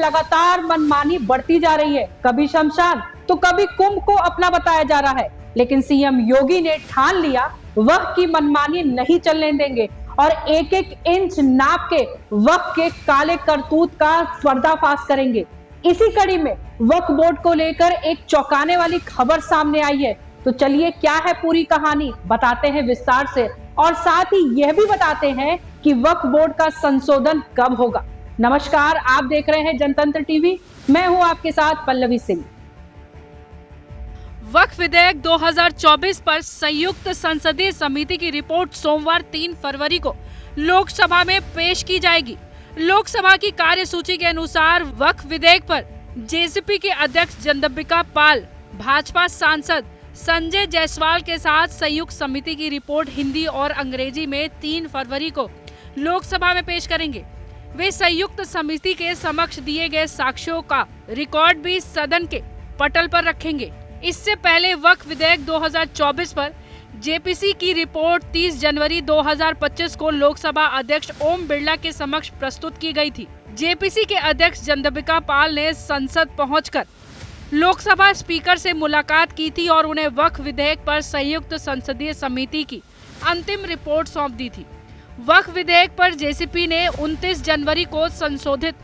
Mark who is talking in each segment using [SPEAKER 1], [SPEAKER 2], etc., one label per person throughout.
[SPEAKER 1] लगातार मनमानी बढ़ती जा रही है। कभी शमशान तो कभी कुंभ को अपना बताया जा रहा है, लेकिन सीएम योगी ने ठान लिया वक्त की मनमानी नहीं चलने देंगे और एक एक इंच नाप के वक्त के काले करतूत का पर्दाफाश करेंगे। इसी कड़ी में वक्फ बोर्ड को लेकर एक चौंकाने वाली खबर सामने आई है। तो चलिए क्या है पूरी कहानी बताते हैं विस्तार से, और साथ ही यह भी बताते हैं कि वक्फ बोर्ड का संशोधन कब होगा। नमस्कार, आप देख रहे हैं जनतंत्र टीवी, मैं हूं आपके साथ पल्लवी सिंह।
[SPEAKER 2] वक्फ विधेयक 2024 पर संयुक्त संसदीय समिति की रिपोर्ट सोमवार 3 फरवरी को लोकसभा में पेश की जाएगी। लोकसभा की कार्यसूची के अनुसार वक्फ विधेयक पर जेसीपी के अध्यक्ष जगदम्बिका पाल भाजपा सांसद संजय जायसवाल के साथ संयुक्त समिति की रिपोर्ट हिंदी और अंग्रेजी में 3 फरवरी को लोकसभा में पेश करेंगे। वे संयुक्त समिति के समक्ष दिए गए साक्ष्यों का रिकॉर्ड भी सदन के पटल पर रखेंगे। इससे पहले वक्फ विधेयक 2024 पर जेपीसी की रिपोर्ट 30 जनवरी 2025 को लोकसभा अध्यक्ष ओम बिरला के समक्ष प्रस्तुत की गई थी। जेपीसी के अध्यक्ष जगदम्बिका पाल ने संसद पहुंचकर लोकसभा स्पीकर से मुलाकात की थी और उन्हें वक्फ विधेयक पर संयुक्त संसदीय समिति की अंतिम रिपोर्ट सौंप दी थी। वक्फ विधेयक पर जेसीपी ने 29 जनवरी को संशोधित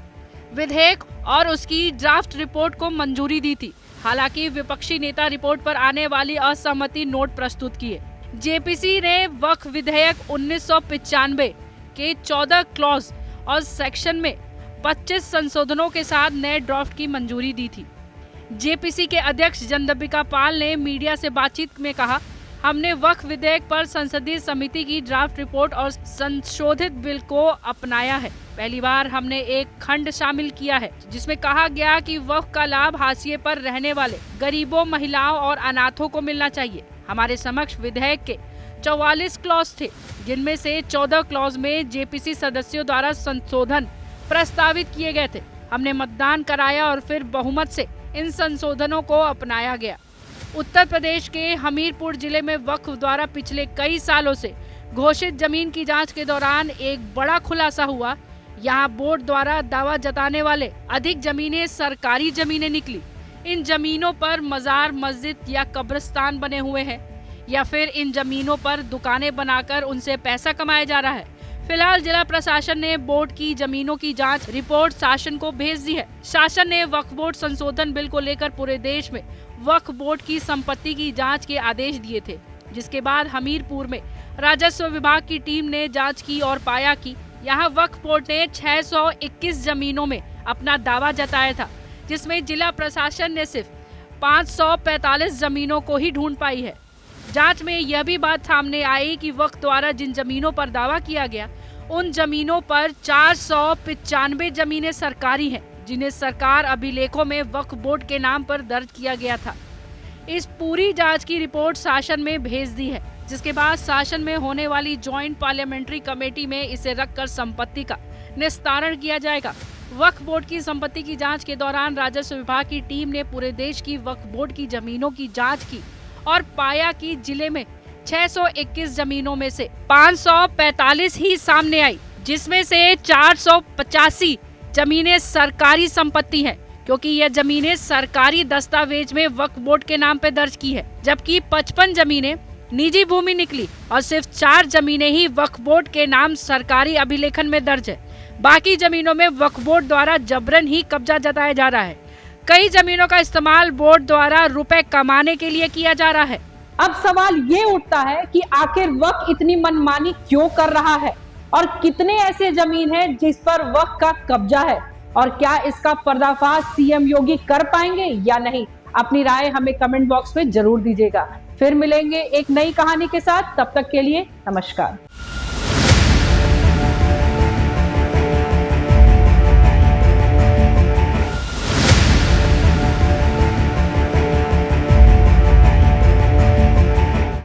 [SPEAKER 2] विधेयक और उसकी ड्राफ्ट रिपोर्ट को मंजूरी दी थी। हालांकि विपक्षी नेता रिपोर्ट पर आने वाली असहमति नोट प्रस्तुत किए। जेपीसी ने वक्फ विधेयक 1995 के 14 क्लॉज और सेक्शन में 25 संशोधनों के साथ नए ड्राफ्ट की मंजूरी दी थी। जेपीसी के अध्यक्ष जगदम्बिका पाल ने मीडिया से बातचीत में कहा, हमने वक्फ विधेयक पर संसदीय समिति की ड्राफ्ट रिपोर्ट और संशोधित बिल को अपनाया है। पहली बार हमने एक खंड शामिल किया है जिसमें कहा गया कि वक्फ का लाभ हाशिए पर रहने वाले गरीबों, महिलाओं और अनाथों को मिलना चाहिए। हमारे समक्ष विधेयक के 44 क्लॉज थे, जिनमें से 14 क्लॉज में जेपीसी सदस्यों द्वारा संशोधन प्रस्तावित किए गए थे। हमने मतदान कराया और फिर बहुमत से इन संशोधनों को अपनाया गया। उत्तर प्रदेश के हमीरपुर जिले में वक्फ द्वारा पिछले कई सालों से घोषित जमीन की जांच के दौरान एक बड़ा खुलासा हुआ। यहां बोर्ड द्वारा दावा जताने वाले अधिक जमीनें सरकारी जमीनें निकली। इन जमीनों पर मजार, मस्जिद या कब्रिस्तान बने हुए हैं, या फिर इन जमीनों पर दुकानें बनाकर उनसे पैसा कमाया जा रहा है। फिलहाल जिला प्रशासन ने बोर्ड की जमीनों की जांच रिपोर्ट शासन को भेज दी है। शासन ने वक्फ बोर्ड संशोधन बिल को लेकर पूरे देश में वक्फ बोर्ड की संपत्ति की जांच के आदेश दिए थे, जिसके बाद हमीरपुर में राजस्व विभाग की टीम ने जांच की और पाया कि यहां वक्फ बोर्ड ने 621 जमीनों में अपना दावा जताया था, जिसमें जिला प्रशासन ने सिर्फ 545 जमीनों को ही ढूंढ पाई है। जांच में यह भी बात सामने आई कि वक्फ द्वारा जिन जमीनों पर दावा किया गया, उन जमीनों पर 495 जमीनें सरकारी हैं, जिन्हें सरकार अभिलेखों में वक्फ बोर्ड के नाम पर दर्ज किया गया था। इस पूरी जांच की रिपोर्ट शासन में भेज दी है, जिसके बाद शासन में होने वाली ज्वाइंट पार्लियामेंट्री कमेटी में इसे रखकर संपत्ति का निस्तारण किया जाएगा। वक्फ बोर्ड की संपत्ति की जांच के दौरान राजस्व विभाग की टीम ने पूरे देश की वक्फ बोर्ड की जमीनों की जांच की और पाया कि जिले में 621 जमीनों में से 545 ही सामने आई, जिसमें से 485 जमीनें सरकारी संपत्ति हैं, क्योंकि यह जमीनें सरकारी दस्तावेज में वक्फ बोर्ड के नाम पे दर्ज की है, जबकि 55 जमीनें निजी भूमि निकली और सिर्फ 4 जमीनें ही वक्फ बोर्ड के नाम सरकारी अभिलेखन में दर्ज है। बाकी जमीनों में वक्फ बोर्ड द्वारा जबरन ही कब्जा जताया जा रहा है। कई जमीनों का इस्तेमाल बोर्ड द्वारा रुपए कमाने के लिए किया जा रहा है।
[SPEAKER 1] अब सवाल ये उठता है कि आखिर वक्फ इतनी मनमानी क्यों कर रहा है और कितने ऐसे जमीन है जिस पर वक्फ का कब्जा है, और क्या इसका पर्दाफाश सीएम योगी कर पाएंगे या नहीं। अपनी राय हमें कमेंट बॉक्स में जरूर दीजिएगा। फिर मिलेंगे एक नई कहानी के साथ, तब तक के लिए नमस्कार।